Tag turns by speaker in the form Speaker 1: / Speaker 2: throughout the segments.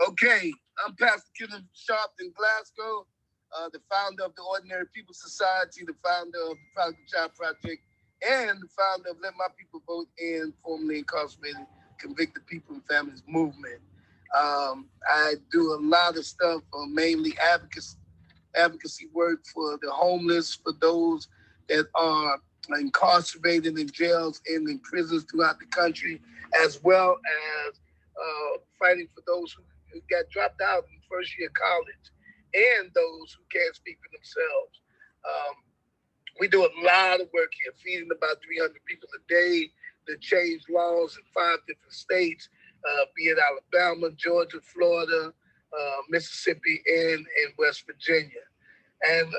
Speaker 1: Okay, I'm Pastor Kenneth Glasgow, the founder of the Ordinary People Society, the founder of the Untitled Chapter Project, and the founder of Let My People Vote In, formerly incarcerated convicted people and families movement. I do a lot of stuff, mainly advocacy work for the homeless, for those that are incarcerated in jails and in prisons throughout the country, as well as fighting for those who got dropped out in first year college and those who can't speak for themselves. We do a lot of work here, feeding about 300 people a day to change laws in 5 different states, be it Alabama, Georgia, Florida, Mississippi, and West Virginia. And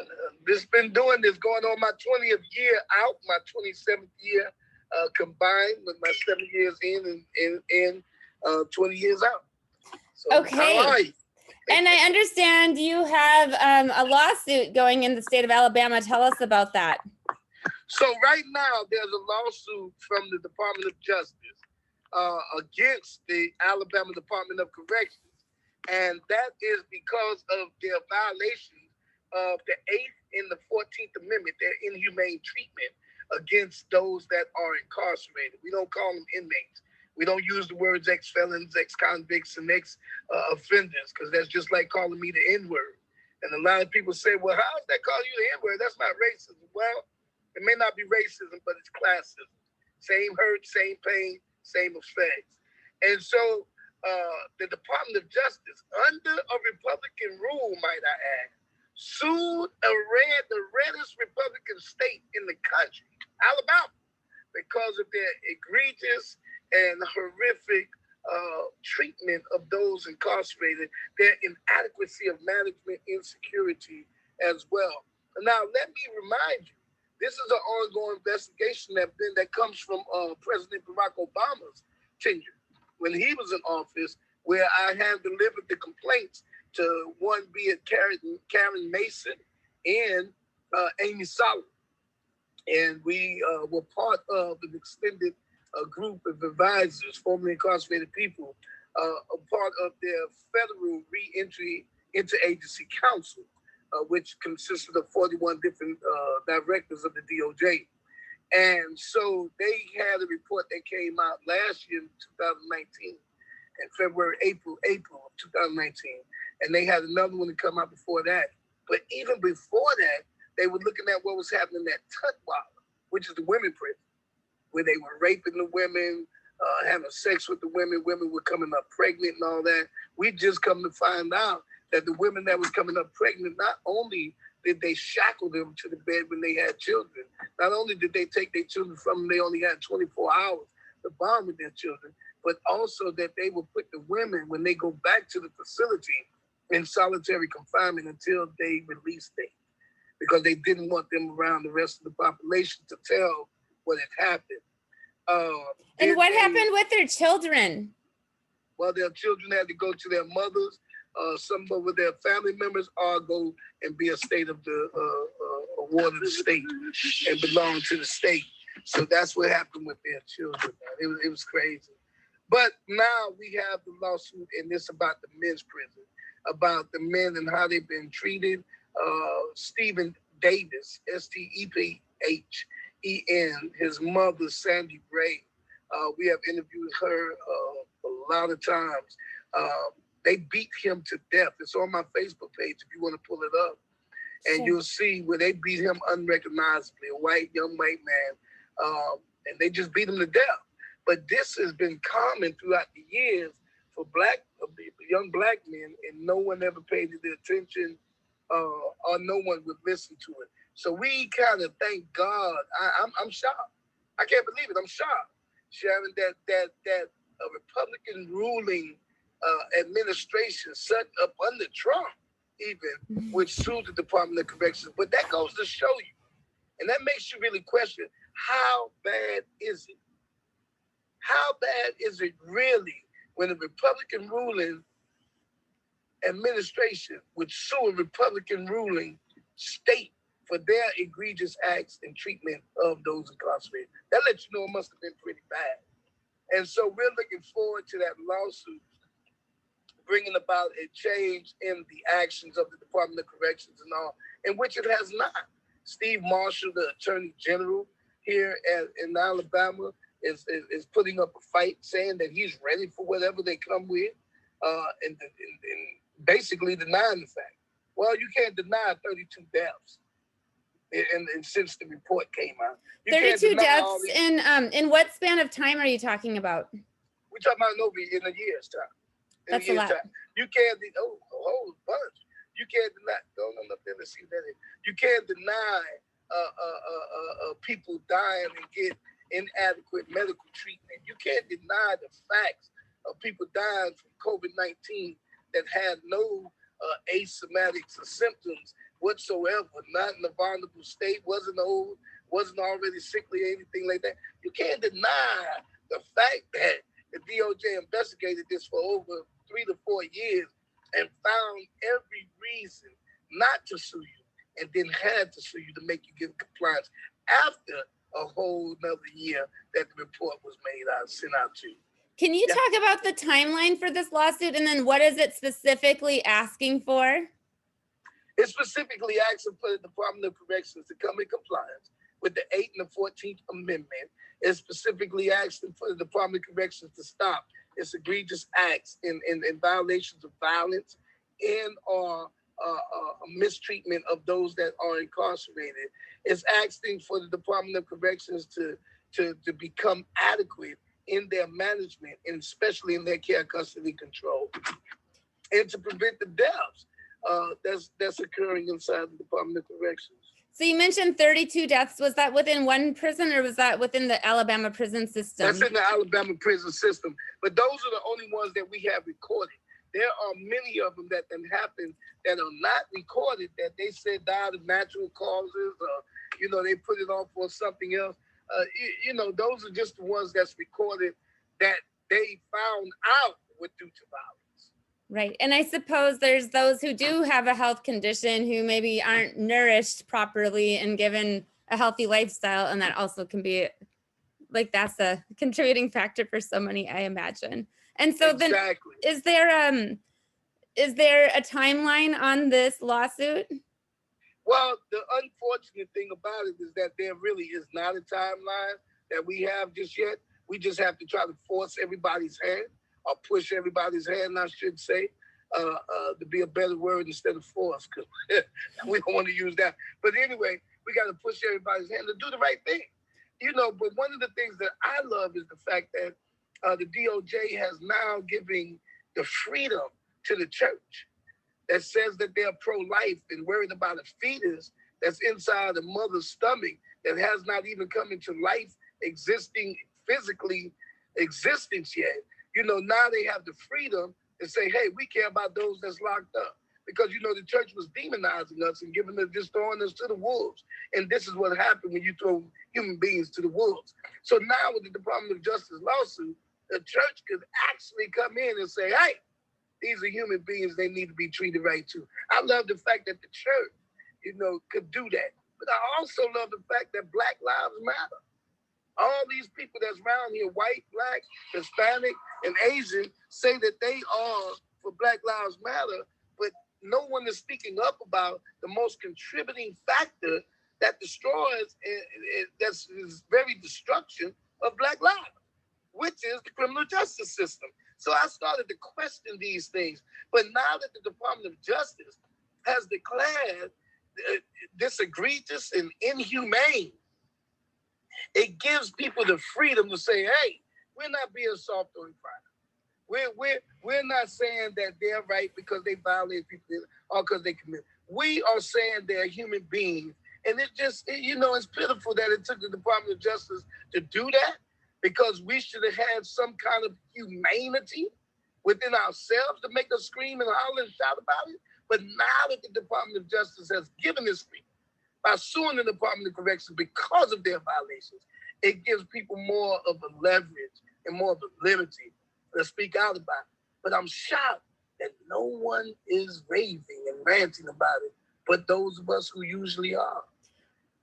Speaker 1: this been doing this going on my 20th year out, my 27th year combined with my 7 years in and 20 years out. So
Speaker 2: okay.
Speaker 1: How are you?
Speaker 2: And I understand you have a lawsuit going in the state of Alabama. Tell us about that.
Speaker 1: So right now, there's a lawsuit from the Department of Justice against the Alabama Department of Corrections. And that is because of their violations of the 8th and the 14th Amendment, their inhumane treatment against those that are incarcerated. We don't call them inmates. We don't use the words ex-felons, ex-convicts, and ex-offenders, because that's just like calling me the N-word. And a lot of people say, well, how is that calling you the N-word? That's not racism. Well, it may not be racism, but it's classism. Same hurt, same pain, same effects. And so the Department of Justice, under a Republican rule, might I add, sued the reddest Republican state in the country, Alabama, because of their egregious and horrific treatment of those incarcerated, their inadequacy of management, insecurity as well. Now, let me remind you, this is an ongoing investigation that comes from President Barack Obama's tenure when he was in office, where I had delivered the complaints to one, be it Karen Mason and Amy Solomon. And we were part of an extended group of advisors, formerly incarcerated people, a part of their federal reentry interagency council, which consisted of 41 different directors of the DOJ. And so they had a report that came out last year in 2019, in April of 2019. And they had another one to come out before that. But even before that, they were looking at what was happening at Tutwiler, which is the women prison, where they were raping the women, having sex with the women. Women were coming up pregnant and all that. We just come to find out that the women that was coming up pregnant, not only did they shackle them to the bed when they had children, not only did they take their children from them, they only had 24 hours to bond with their children, but also that they would put the women, when they go back to the facility, in solitary confinement until they release them, because they didn't want them around the rest of the population to tell what had happened.
Speaker 2: And what happened with their children?
Speaker 1: Well, their children had to go to their mothers, some of their family members, or go and be a state of the ward of the state and belong to the state. So that's what happened with their children. It was crazy. But now we have the lawsuit, and it's about the men's prison, about the men and how they've been treated. Stephen Davis, Stephen, his mother, Sandy Gray. We have interviewed her a lot of times. They beat him to death. It's on my Facebook page if you want to pull it up. And you'll see where they beat him unrecognizably, a young white man. And they just beat him to death. But this has been common throughout the years for young black men, and no one ever paid it attention, or no one would listen to it. So we kind of thank God. I'm shocked. I can't believe it. I'm shocked, Sharon, that a Republican ruling administration set up under Trump even, which sued the Department of Corrections. But that goes to show you, and that makes you really question, how bad is it? How bad is it really when a Republican ruling administration would sue a Republican ruling state for their egregious acts and treatment of those incarcerated? That lets you know it must have been pretty bad. And so we're looking forward to that lawsuit bringing about a change in the actions of the Department of Corrections and all, in which it has not. Steve Marshall, the Attorney General here in Alabama, is putting up a fight, saying that he's ready for whatever they come with, and basically denying the fact. Well, you can't deny 32 deaths, and since the report came out, you
Speaker 2: 32 deaths in what span of time are you talking about?
Speaker 1: We're talking about in a year's time.
Speaker 2: That's a lot.
Speaker 1: You can't a whole bunch. You can't deny. Don't let them see that. You can't deny people dying and get inadequate medical treatment. You can't deny the facts of people dying from COVID-19 that had no asymptomatic symptoms whatsoever, not in a vulnerable state, wasn't old, wasn't already sickly, anything like that. You can't deny the fact that the DOJ investigated this for over 3 to 4 years and found every reason not to sue you, and then had to sue you to make you give compliance after a whole another year that the report was sent out to you.
Speaker 2: Can you talk about the timeline for this lawsuit, and then what is it specifically asking for?
Speaker 1: It's specifically asking for the Department of Corrections to come in compliance with the 8th and the 14th Amendment. It's specifically asking for the Department of Corrections to stop its egregious acts in violations of violence and or mistreatment of those that are incarcerated. It's asking for the Department of Corrections to become adequate in their management, and especially in their care, custody, control, and to prevent the deaths that's occurring inside the Department of Corrections.
Speaker 2: So you mentioned 32 deaths. Was that within one prison, or was that within the Alabama prison system?
Speaker 1: That's in the Alabama prison system. But those are the only ones that we have recorded. There are many of them that happen that are not recorded, that they said died of natural causes, or, they put it off for something else. Those are just the ones that's recorded that they found out were due to violence.
Speaker 2: Right. And I suppose there's those who do have a health condition who maybe aren't nourished properly and given a healthy lifestyle. And that also can be that's a contributing factor for so many, I imagine. And so
Speaker 1: Exactly.
Speaker 2: Then is there a timeline on this lawsuit?
Speaker 1: Well, the unfortunate thing about it is that there really is not a timeline that we have just yet. We just have to try to force everybody's hand, or push everybody's hand, I should say, to be a better word instead of force, because we don't want to use that. But anyway, we got to push everybody's hand to do the right thing. But one of the things that I love is the fact that the DOJ has now given the freedom to the church that says that they're pro-life and worried about a fetus that's inside a mother's stomach that has not even come into life, physically existence yet. Now they have the freedom to say, hey, we care about those that's locked up. Because, the church was demonizing us and just throwing us to the wolves. And this is what happened when you throw human beings to the wolves. So now with the Department of Justice lawsuit, the church could actually come in and say, hey, these are human beings, they need to be treated right too. I love the fact that the church, could do that. But I also love the fact that Black Lives Matter. All these people that's around here, white, Black, Hispanic, and Asian, say that they are for Black Lives Matter, but no one is speaking up about the most contributing factor that destroys, that's very destruction of Black lives, which is the criminal justice system. So I started to question these things. But now that the Department of Justice has declared this egregious and inhumane, it gives people the freedom to say, hey, we're not being soft on crime. We're not saying that they're right because they violate people or because they commit. We are saying they're human beings. And it's pitiful that it took the Department of Justice to do that, because we should have had some kind of humanity within ourselves to make us scream and holler and shout about it. But now that the Department of Justice has given this freedom by suing the Department of Corrections because of their violations, it gives people more of a leverage and more of a liberty to speak out about it. But I'm shocked that no one is raving and ranting about it, but those of us who usually are.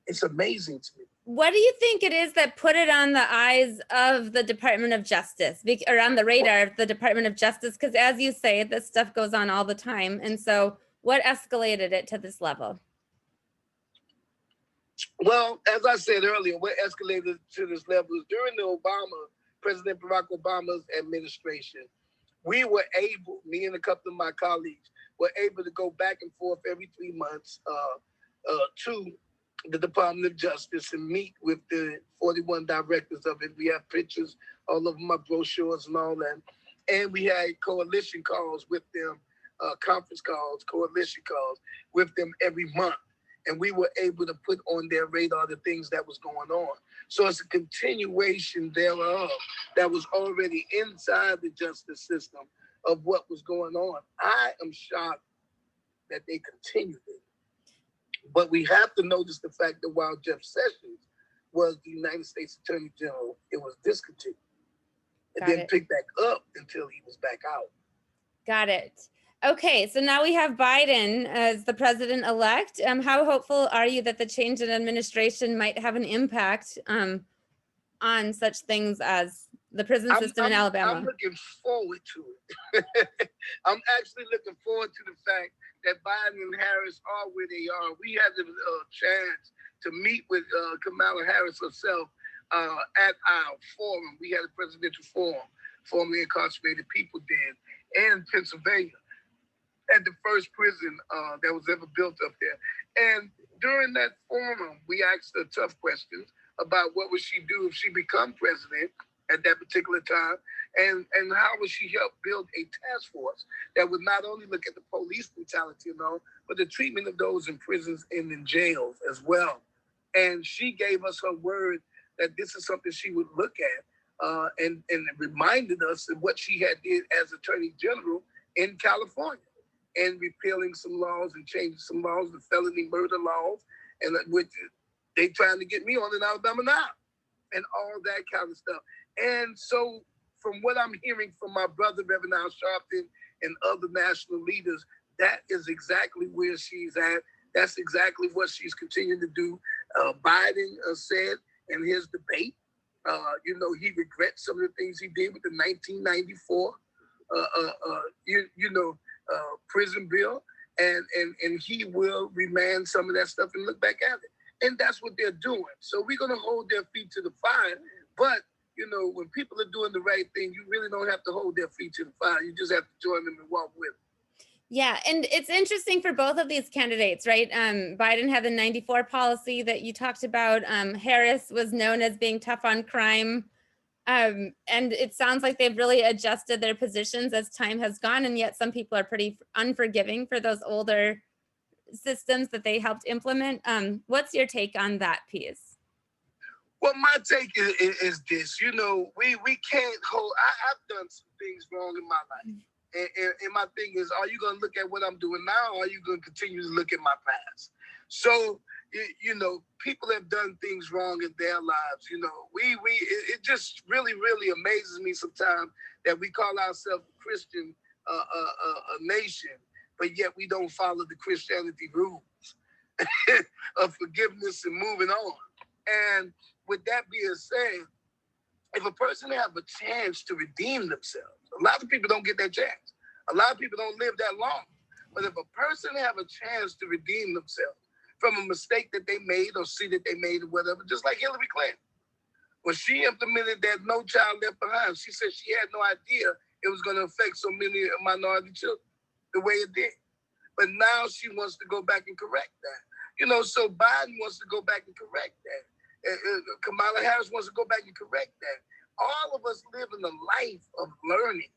Speaker 1: It's amazing to me.
Speaker 2: What do you think it is that put it on the eyes of the Department of Justice, or on the radar of the Department of Justice? Because as you say, this stuff goes on all the time. And so what escalated it to this level?
Speaker 1: Well, as I said earlier, what escalated to this level is during the President Barack Obama's administration, we were able, me and a couple of my colleagues, were able to go back and forth every 3 months to the Department of Justice and meet with the 41 directors of it. We have pictures all over my brochures and all that. And we had coalition calls with them, conference calls, coalition calls with them every month. And we were able to put on their radar the things that was going on. So it's a continuation thereof that was already inside the justice system of what was going on. I am shocked that they continued it. But we have to notice the fact that while Jeff Sessions was the United States Attorney General, it was discontinued. It didn't pick back up until he was back out.
Speaker 2: Got it. Okay, so now we have Biden as the president-elect. How hopeful are you that the change in administration might have an impact on such things as the prison system in Alabama?
Speaker 1: I'm looking forward to it. I'm actually looking forward to the fact that Biden and Harris are where they are. We had the chance to meet with Kamala Harris herself at our forum. We had a presidential forum, formerly incarcerated people did, in Pennsylvania, at the first prison that was ever built up there. And during that forum, we asked her tough questions about what would she do if she become president at that particular time, and how would she help build a task force that would not only look at the police brutality and all, but the treatment of those in prisons and in jails as well. And she gave us her word that this is something she would look at, and reminded us of what she had did as Attorney General in California, and repealing some laws and changing some laws, the felony murder laws, and which they trying to get me on in Alabama now, and all that kind of stuff. And so from what I'm hearing from my brother, Reverend Al Sharpton, and other national leaders, that is exactly where she's at. That's exactly what she's continuing to do. Biden said in his debate, he regrets some of the things he did with the 1994 prison bill, and he will remand some of that stuff and look back at it. And that's what they're doing. So we're going to hold their feet to the fire. But, when people are doing the right thing, you really don't have to hold their feet to the fire. You just have to join them and walk with them.
Speaker 2: Yeah, and it's interesting for both of these candidates, right? Biden had the 94 policy that you talked about. Harris was known as being tough on crime. And it sounds like they've really adjusted their positions as time has gone, and yet some people are pretty unforgiving for those older systems that they helped implement. What's your take on that piece?
Speaker 1: Well, my take is this. We can't hold. I've done some things wrong in my life, and my thing is, are you going to look at what I'm doing now, or are you going to continue to look at my past? So, people have done things wrong in their lives. It just really, really amazes me sometimes that we call ourselves a Christian a nation, but yet we don't follow the Christianity rules of forgiveness and moving on. And with that being said, if a person have a chance to redeem themselves, a lot of people don't get that chance. A lot of people don't live that long. But if a person have a chance to redeem themselves from a mistake that they made or see that they made or whatever, just like Hillary Clinton, when she implemented that No Child Left Behind, she said she had no idea it was going to affect so many minority children the way it did. But now she wants to go back and correct that. So Biden wants to go back and correct that. Kamala Harris wants to go back and correct that. All of us live in a life of learning.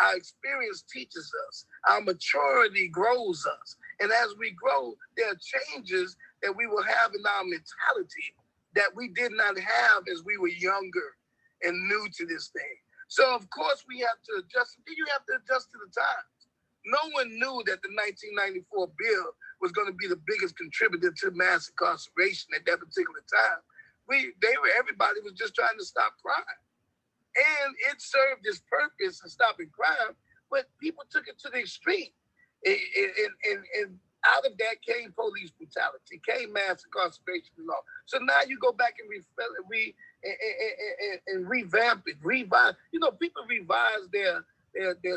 Speaker 1: Our experience teaches us. Our maturity grows us. And as we grow, there are changes that we will have in our mentality that we did not have as we were younger and new to this thing. So, of course, we have to adjust. You have to adjust to the times. No one knew that the 1994 bill was going to be the biggest contributor to mass incarceration at that particular time. Everybody was just trying to stop crime. And it served its purpose in stopping crime, but people took it to the extreme. And Out of that came police brutality, came mass incarceration law. So now you go back and revamp it, revise. People revise their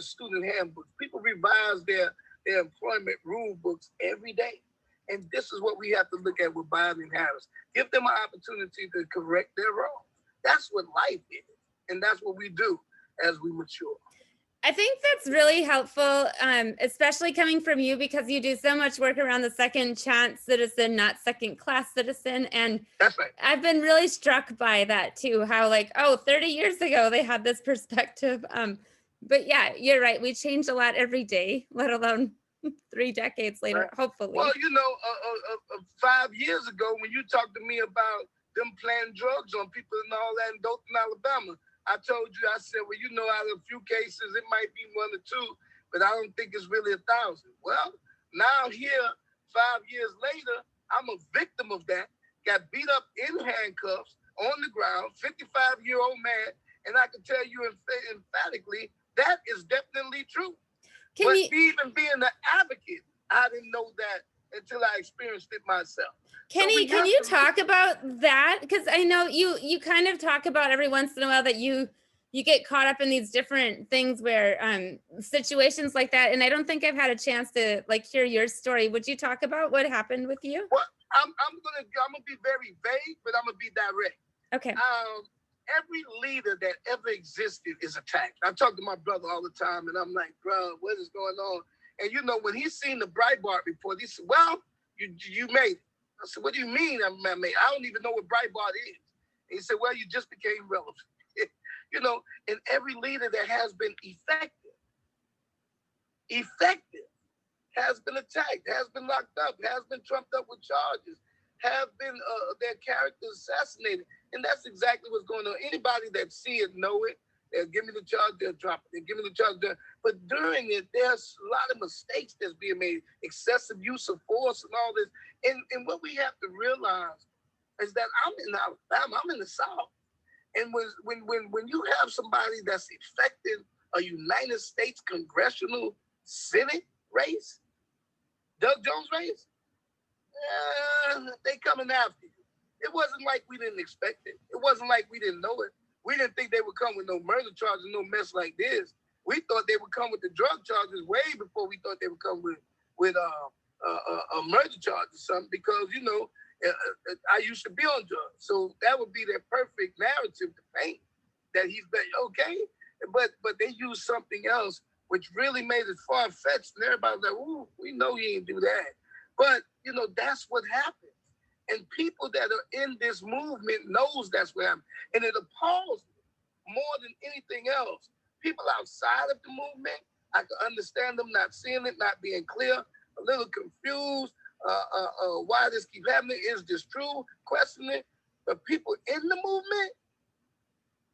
Speaker 1: student handbooks. People revise their employment rule books every day. And this is what we have to look at with Biden and Harris. Give them an opportunity to correct their wrongs. That's what life is. And that's what we do as we mature.
Speaker 2: I think that's really helpful, especially coming from you, because you do so much work around the second chance citizen, not second class citizen. And
Speaker 1: that's right.
Speaker 2: I've been really struck by that too, how 30 years ago they had this perspective. But yeah, you're right. We change a lot every day, let alone 3 decades later, right. Hopefully.
Speaker 1: Well, 5 years ago, when you talked to me about them planting drugs on people and all that in Dothan, Alabama, I told you, I said, well, out of a few cases, it might be 1 or 2, but I don't think it's really 1,000. Well, now here, 5 years later, I'm a victim of that, got beat up in handcuffs on the ground, 55-year-old man, and I can tell you emphatically, that is definitely true. Even being an advocate, I didn't know that until I experienced it myself.
Speaker 2: Kenny, can you talk about that? Because I know you kind of talk about every once in a while that you get caught up in these different things where situations like that. And I don't think I've had a chance to hear your story. Would you talk about what happened with you?
Speaker 1: Well, I'm gonna be very vague, but I'm gonna be direct.
Speaker 2: Okay.
Speaker 1: Every leader that ever existed is attacked. I talk to my brother all the time, and I'm like, bro, what is going on? And when he seen the Breitbart report, he said, well, you made it. I said, what do you mean I made it? I don't even know what Breitbart is. And he said, well, you just became relevant. And every leader that has been effective has been attacked, has been locked up, has been trumped up with charges, have been their characters assassinated. And that's exactly what's going on. Anybody that see it, know it. They'll give me the charge, they'll drop it. They'll give me the charge, but during it, there's a lot of mistakes that's being made, excessive use of force and all this. And what we have to realize is that I'm in Alabama, I'm in the South. And when you have somebody that's affected a United States Congressional Senate race, Doug Jones race, they coming after you. It wasn't like we didn't expect it. It wasn't like we didn't know it. We didn't think they would come with no murder charges, no mess like this. We thought they would come with the drug charges way before we thought they would come with a murder charge or something, because, I used to be on drugs. So that would be their perfect narrative to paint, that he's been okay. But they used something else, which really made it far-fetched. And everybody was like, ooh, we know he ain't do that. But, that's what happens. And people that are in this movement knows that's what happened. And it appalls me more than anything else. People outside of the movement, I can understand them not seeing it, not being clear, a little confused. Why this keep happening? Is this true? Questioning. But people in the movement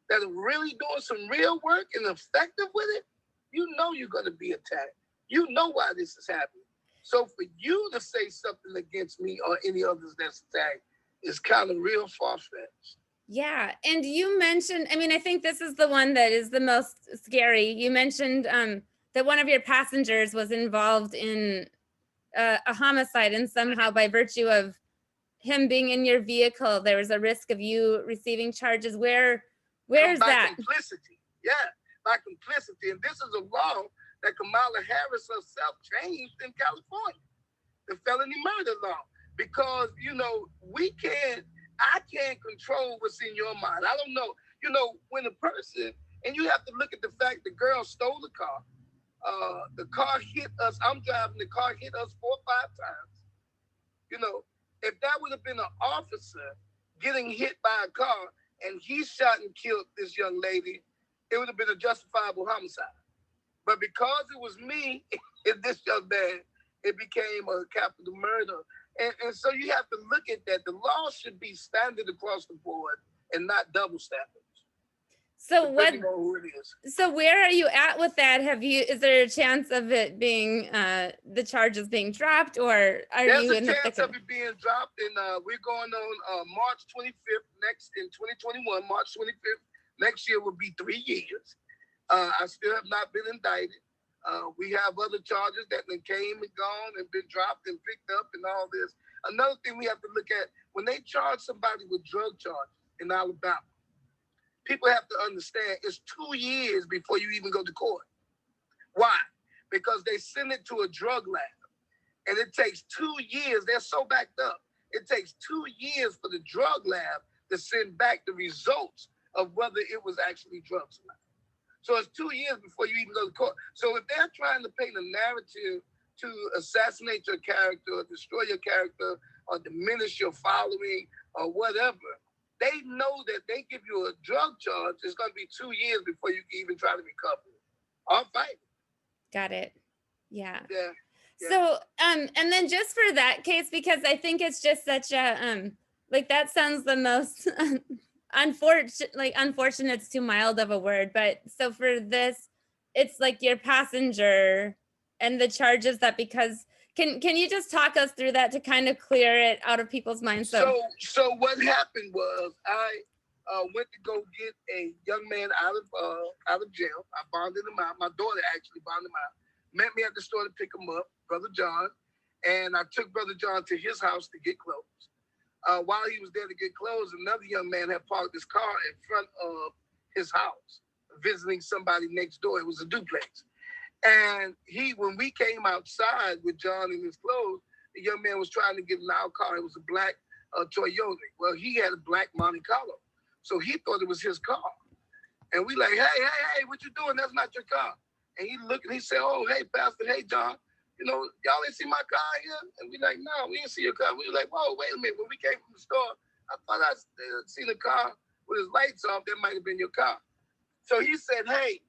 Speaker 1: that are really doing some real work and effective with it, you're going to be attacked. You know why this is happening. So for you to say something against me or any others that's attacked is kind of real far-fetched.
Speaker 2: Yeah. And you mentioned, I think this is the one that is the most scary. You mentioned that one of your passengers was involved in a homicide, and somehow by virtue of him being in your vehicle, there was a risk of you receiving charges. Where's that?
Speaker 1: Complicity. Yeah, by complicity. And this is a law that Kamala Harris herself changed in California, the felony murder law, because, I can't control what's in your mind. I don't know, when a person, and you have to look at the fact the girl stole the car hit us. I'm driving, the car hit us 4 or 5 times. If that would have been an officer getting hit by a car and he shot and killed this young lady, it would have been a justifiable homicide. But because it was me and this young man, it became a capital murder. And so you have to look at that. The law should be standard across the board and not double standards.
Speaker 2: So
Speaker 1: So
Speaker 2: where are you at with that? Is there a chance of it being the charges being dropped, or
Speaker 1: There's you in the thick of it? There's a chance of it being dropped, and we're going on March 25th in 2021. March 25th next year will be 3 years. I still have not been indicted. We have other charges that then came and gone and been dropped and picked up and all this. Another thing we have to look at, when they charge somebody with drug charges in Alabama, people have to understand it's 2 years before you even go to court. Why? Because they send it to a drug lab. And it takes 2 years. They're so backed up. It takes 2 years for the drug lab to send back the results of whether it was actually drugs or not. So it's 2 years before you even go to court. So if they're trying to paint a narrative to assassinate your character or destroy your character or diminish your following or whatever, they know that they give you a drug charge, it's going to be 2 years before you can even try to recover it. All right.
Speaker 2: Got it. Yeah.
Speaker 1: Yeah. Yeah.
Speaker 2: So, and then just for that case, because I think it's just such a, like that sounds the most unfortunate's too mild of a word, but so for this, it's like your passenger and the charges that because, can you just talk us through that to kind of clear it out of people's minds?
Speaker 1: So what happened was I went to go get a young man out of jail. I bonded him out. My daughter actually bonded him out. Met me at the store to pick him up, Brother John, and I took Brother John to his house to get clothes. While he was there to get clothes, another young man had parked his car in front of his house, visiting somebody next door. It was a duplex. And when we came outside with John in his clothes, the young man was trying to get in our car. It was a black Toyota. Well, he had a black Monte Carlo. So he thought it was his car. And we like, hey, what you doing? That's not your car. And he looked and he said, oh, hey, Pastor, hey, John, y'all ain't see my car here? And we like, no, we didn't see your car. We were like, whoa, wait a minute. When we came from the store, I thought I seen a car with his lights off. That might have been your car. So he said, hey,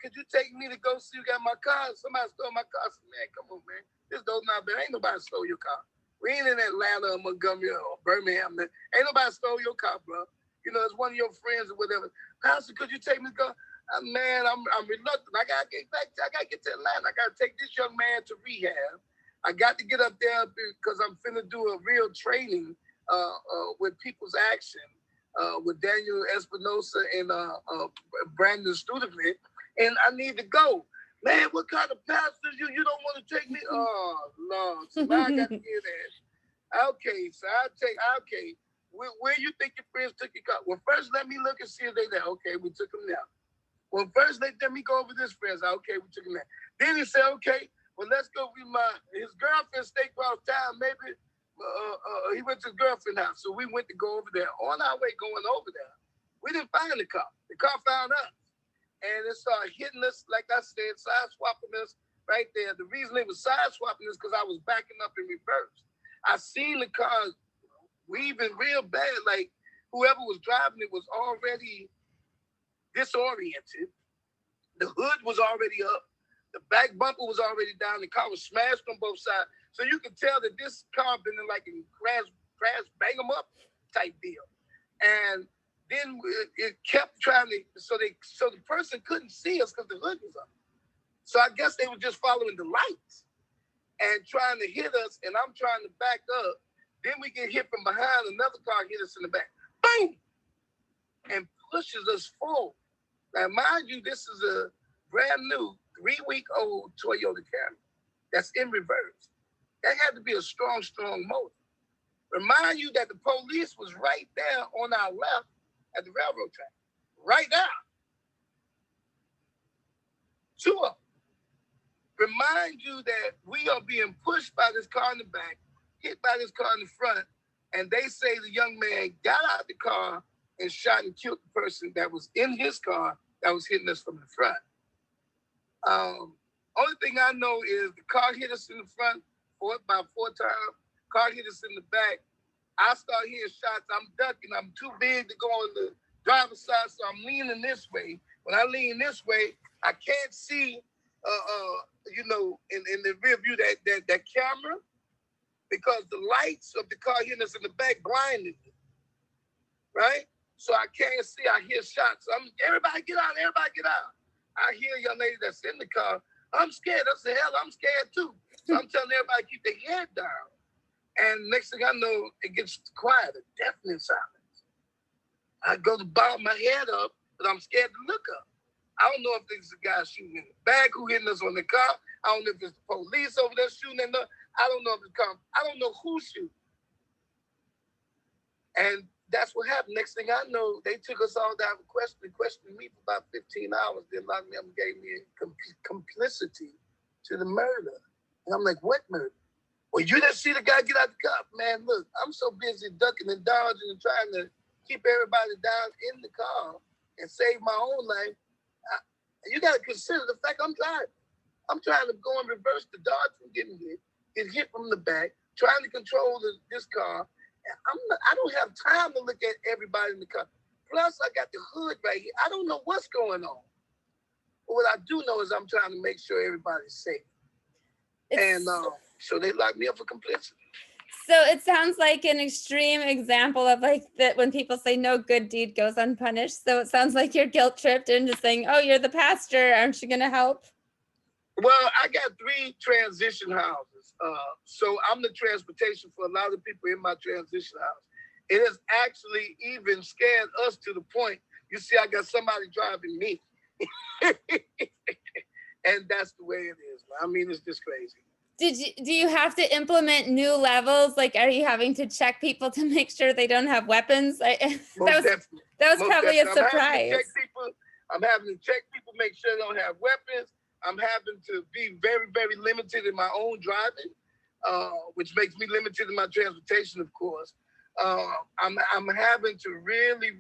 Speaker 1: could you take me to go see you got my car? Somebody stole my car. I said, man, come on, man. This does not bad. Ain't nobody stole your car. We ain't in Atlanta or Montgomery or Birmingham. Ain't nobody stole your car, bro. It's one of your friends or whatever. Pastor, could you take me to go? Man, I'm reluctant. I gotta get back. I gotta get to Atlanta. I gotta take this young man to rehab. I got to get up there because I'm finna do a real training with People's Action with Daniel Espinosa and Brandon Studevant, and I need to go. Man, what kind of pastor you don't want to take me? Oh Lord, so now I got to hear that. Okay, so okay. Where you think your friends took your car? Well, first let me look and see if they there. Okay, we took them there. Well, first let me go over this friends. Okay, we took him there. Then he said, okay, well, let's go with his girlfriend stayed across town. Maybe he went to his girlfriend's house. So we went to go over there. On our way going over there, we didn't find the car. The car found us. And it started hitting us, like I said, side-swapping us right there. The reason it was side-swapping is because I was backing up in reverse. I seen the car weaving real bad. Like whoever was driving it was already disoriented. The hood was already up. The back bumper was already down. The car was smashed on both sides. So you can tell that this car been in like a crash, bang them up type deal. And then it kept trying to, so the person couldn't see us because the hood was up. So I guess they were just following the lights and trying to hit us. And I'm trying to back up. Then we get hit from behind. Another car hit us in the back. Boom! And pushes us forward. Now, mind you, this is a brand new 3-week-old Toyota Camry that's in reverse. That had to be a strong motor. Remind you that the police was right there on our left at the railroad track. Right there. 2 of them. Remind you that we are being pushed by this car in the back, hit by this car in the front, and they say the young man got out the car and shot and killed the person that was in his car that was hitting us from the front. Only thing I know is the car hit us in the front about 4 times. Car hit us in the back. I start hearing shots. I'm ducking. I'm too big to go on the driver's side, so I'm leaning this way. When I lean this way, I can't see, in the rear view that camera, because the lights of the car hitting us in the back blinded me, right? So I can't see. I hear shots. Everybody get out. Everybody get out. I hear a young lady that's in the car. I'm scared. I said, hell, I'm scared too. So I'm telling everybody keep their head down. And next thing I know, it gets quiet, a deafening silence. I go to bob my head up, but I'm scared to look up. I don't know if this is a guy shooting in the back who hitting us on the car. I don't know if it's the police over there shooting at us. I don't know if it's car. I don't know who shooting. And that's what happened. Next thing I know, they took us all down for questioning me for about 15 hours. Then locked me up and gave me complicity to the murder. And I'm like, what murder? Well, you didn't see the guy get out the car. Man, look, I'm so busy ducking and dodging and trying to keep everybody down in the car and save my own life. You got to consider the fact I'm driving. I'm trying to go in reverse to dodge from getting hit, get hit from the back, trying to control this car. I don't have time to look at everybody in the car. Plus, I got the hood right here. I don't know what's going on. But what I do know is I'm trying to make sure everybody's safe. And so they locked me up for complicity.
Speaker 2: So it sounds like an extreme example of like that when people say no good deed goes unpunished. So it sounds like you're guilt tripped into saying, oh, you're the pastor. Aren't you going to help?
Speaker 1: Well, I got 3 transition houses. So I'm the transportation for a lot of people in my transition house. It has actually even scared us to the point, you see, I got somebody driving me. And that's the way it is. I mean, it's just crazy.
Speaker 2: Do you have to implement new levels? Like, are you having to check people to make sure they don't have weapons? That was probably a surprise.
Speaker 1: I'm having to check people, make sure they don't have weapons. I'm having to be very, very limited in my own driving, which makes me limited in my transportation, of course. I'm having to really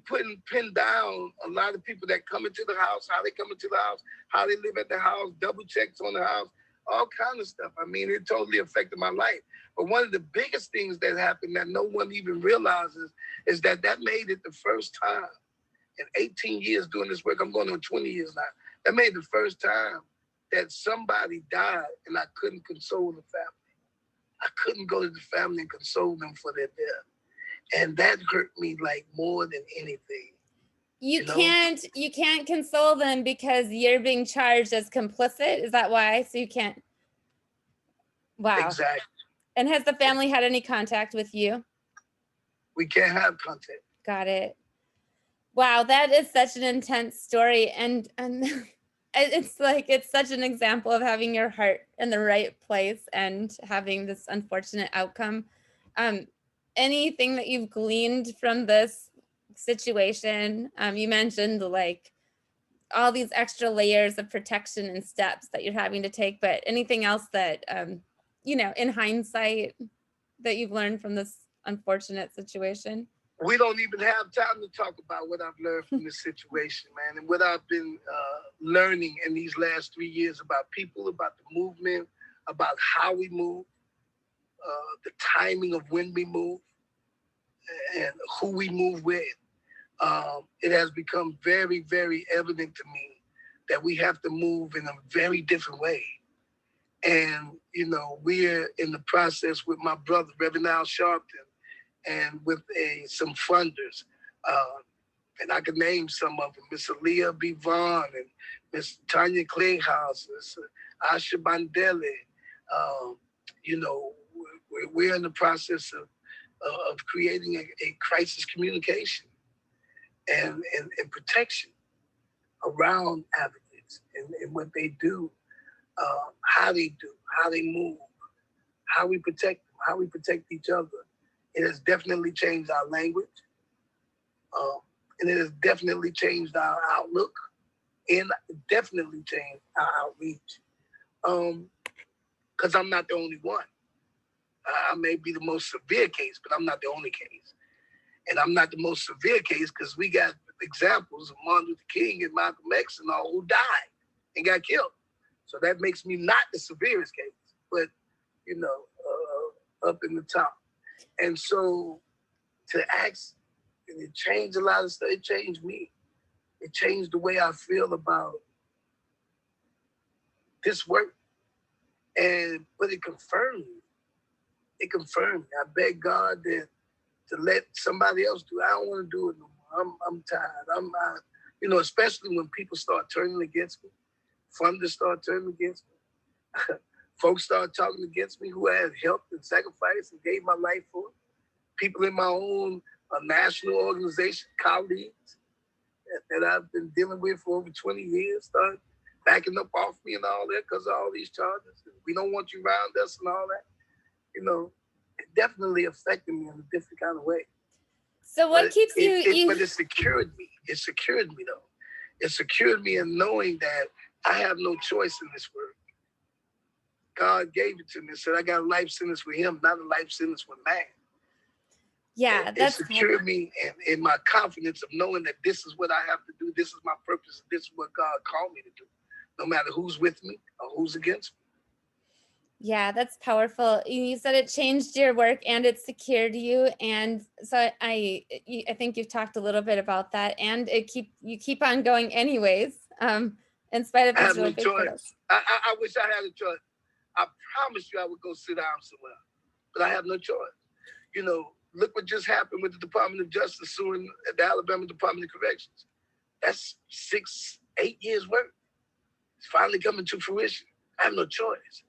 Speaker 1: pin down a lot of people that come into the house, how they come into the house, how they live at the house, double checks on the house, all kind of stuff. I mean, it totally affected my life. But one of the biggest things that happened that no one even realizes is that made it the first time in 18 years doing this work. I'm going on 20 years now. That made the first time that somebody died and I couldn't console the family. I couldn't go to the family and console them for their death. And that hurt me like more than anything.
Speaker 2: You can't console them because you're being charged as complicit. Is that why? So you can't. Wow.
Speaker 1: Exactly.
Speaker 2: And has the family had any contact with you?
Speaker 1: We can't have contact.
Speaker 2: Got it. Wow, that is such an intense story. And it's like, it's such an example of having your heart in the right place and having this unfortunate outcome. Anything that you've gleaned from this situation? You mentioned like all these extra layers of protection and steps that you're having to take, but anything else that, in hindsight that you've learned from this unfortunate situation?
Speaker 1: We don't even have time to talk about what I've learned from this situation, man, and what I've been learning in these last 3 years about people, about the movement, about how we move, the timing of when we move, and who we move with. It has become very, very evident to me that we have to move in a very different way. And, we're in the process with my brother, Reverend Al Sharpton, and with some funders. And I can name some of them, Miss Aaliyah B. Vaughn and Miss Tanya Klinghouse, Miss Asha Bandele. We're in the process of creating a crisis communication and protection around advocates and what they do, how they move, how we protect them, how we protect each other. It has definitely changed our language, and it has definitely changed our outlook, and definitely changed our outreach. Because I'm not the only one. I may be the most severe case, but I'm not the only case. And I'm not the most severe case because we got examples of Martin Luther King and Malcolm X and all who died and got killed. So that makes me not the severest case, but, up in the top. And so to ask, and it changed a lot of stuff. It changed me. It changed the way I feel about this work. But it confirmed me. It confirmed me. I beg God to let somebody else do it. I don't want to do it no more. I'm tired. Especially when people start turning against me, funders start turning against me. Folks start talking against me who I had helped and sacrificed and gave my life for. People in my own a national organization, colleagues that I've been dealing with for over 20 years, start backing up off me and all that because of all these charges. We don't want you around us and all that. It definitely affected me in a different kind of way.
Speaker 2: So what keeps you?
Speaker 1: But it secured me. It secured me, though. It secured me in knowing that I have no choice in this world. God gave it to me and said, I got a life sentence with him, not a life sentence with man.
Speaker 2: Yeah,
Speaker 1: it secured me in my confidence of knowing that this is what I have to do. This is my purpose. This is what God called me to do, no matter who's with me or who's against me.
Speaker 2: Yeah, that's powerful. You said it changed your work and it secured you. And so I think you've talked a little bit about that, and you keep on going anyways, in spite of these really big hurdles.
Speaker 1: I wish I had a choice. I promise you I would go sit down somewhere, but I have no choice. Look what just happened with the Department of Justice suing the Alabama Department of Corrections. That's 6-8 years work. It's finally coming to fruition. I have no choice.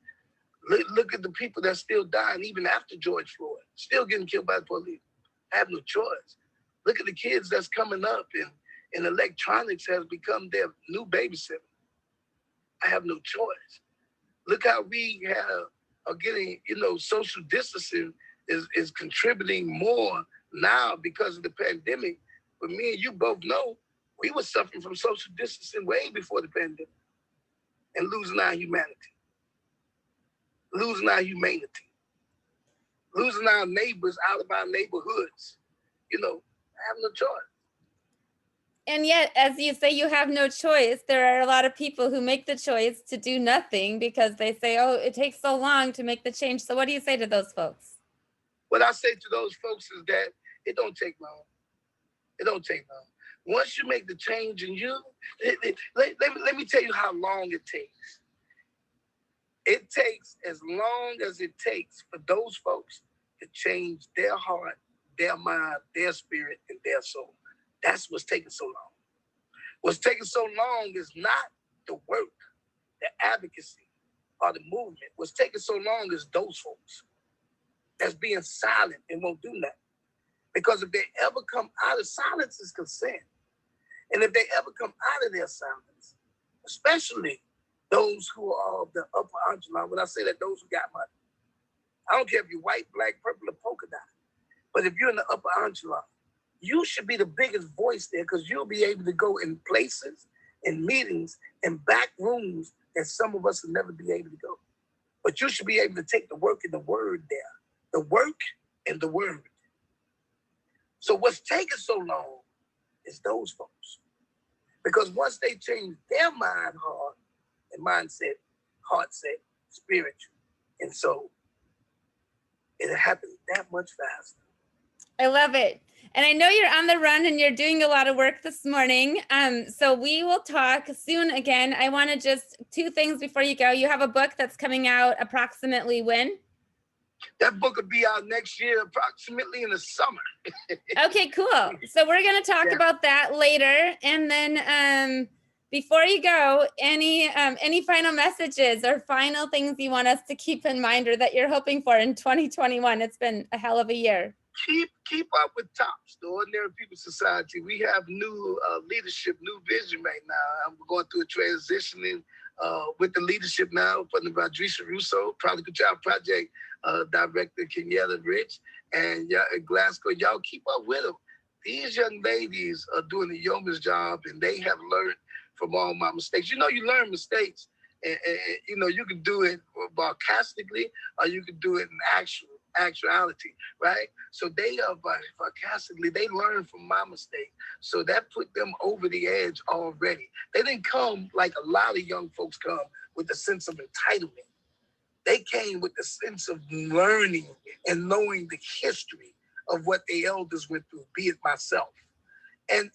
Speaker 1: Look at the people that's still dying even after George Floyd, still getting killed by the police. I have no choice. Look at the kids that's coming up and electronics has become their new babysitter. I have no choice. Look how we are getting, social distancing is contributing more now because of the pandemic. But me and you both know we were suffering from social distancing way before the pandemic and losing our humanity. Losing our humanity, losing our neighbors out of our neighborhoods. I have no choice.
Speaker 2: And yet, as you say, you have no choice. There are a lot of people who make the choice to do nothing because they say, oh, it takes so long to make the change. So what do you say to those folks?
Speaker 1: What I say to those folks is that it don't take long. It don't take long. Once you make the change in you, let me tell you how long it takes. It takes as long as it takes for those folks to change their heart, their mind, their spirit, and their soul. That's what's taking so long. What's taking so long is not the work, the advocacy, or the movement. What's taking so long is those folks that's being silent and won't do nothing. Because if they ever come out of silence is consent. And if they ever come out of their silence, especially those who are of the upper echelon, when I say that, those who got money. I don't care if you're white, black, purple, or polka dot. But if you're in the upper echelon, you should be the biggest voice there because you'll be able to go in places, in meetings, in back rooms that some of us will never be able to go. But you should be able to take the work and the word there. The work and the word. So what's taking so long is those folks. Because once they change their mind, heart, and mindset, heart set, spiritual, and soul, it happens that much faster.
Speaker 2: I love it. And I know you're on the run and you're doing a lot of work this morning. So we will talk soon again. I want to just 2 things before you go. You have a book that's coming out approximately when?
Speaker 1: That book will be out next year, approximately in the summer.
Speaker 2: Okay, cool. So we're going to talk about that later. And then before you go, any final messages or final things you want us to keep in mind or that you're hoping for in 2021? It's been a hell of a year.
Speaker 1: Keep up with TOPS, the Ordinary People Society. We have new leadership, new vision right now. I'm going through a transitioning with the leadership now, from the Rodrigo Russo, Prodigal Child Project Director Kenneth Rich, and Glasgow. Y'all keep up with them. These young ladies are doing a yeoman's job, and they have learned from all my mistakes. You learn mistakes, and you can do it sarcastically, or you can do it in actuality, right? So they are sarcastically, they learn from my mistake. So that put them over the edge already. They didn't come like a lot of young folks come with a sense of entitlement. They came with the sense of learning and knowing the history of what the elders went through, be it myself. And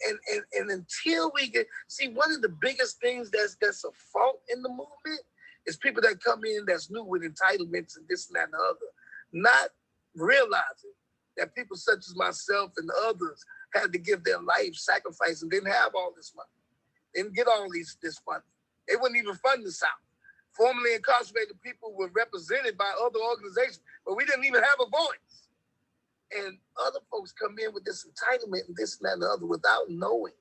Speaker 1: until we get, see, one of the biggest things that's a fault in the movement is people that come in that's new with entitlements and this and that and the other, not realizing that people such as myself and others had to give their life, sacrifice, and didn't have all this money. They didn't get all this funding. They wouldn't even fund the South. Formerly incarcerated people were represented by other organizations, but we didn't even have a voice. And other folks come in with this entitlement and this and that and the other without knowing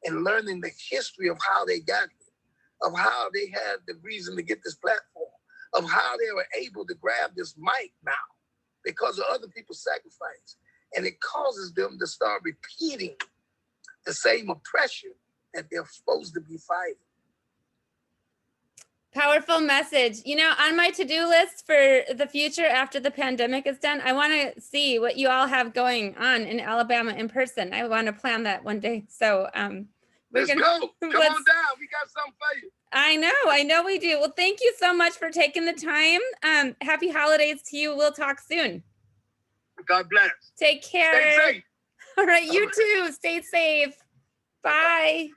Speaker 1: and learning the history of how they got here, of how they had the reason to get this platform, of how they were able to grab this mic now because of other people's sacrifice. And it causes them to start repeating the same oppression that they're supposed to be fighting.
Speaker 2: Powerful message. You know, on my to-do list for the future after the pandemic is done, I want to see what you all have going on in Alabama in person. I want to plan that one day. So
Speaker 1: let's go. Come on down. We got something for you.
Speaker 2: I know we do. Well, thank you so much for taking the time. Happy holidays to you. We'll talk soon.
Speaker 1: God bless.
Speaker 2: Take care.
Speaker 1: Stay safe.
Speaker 2: All right, you too. Stay safe. Bye.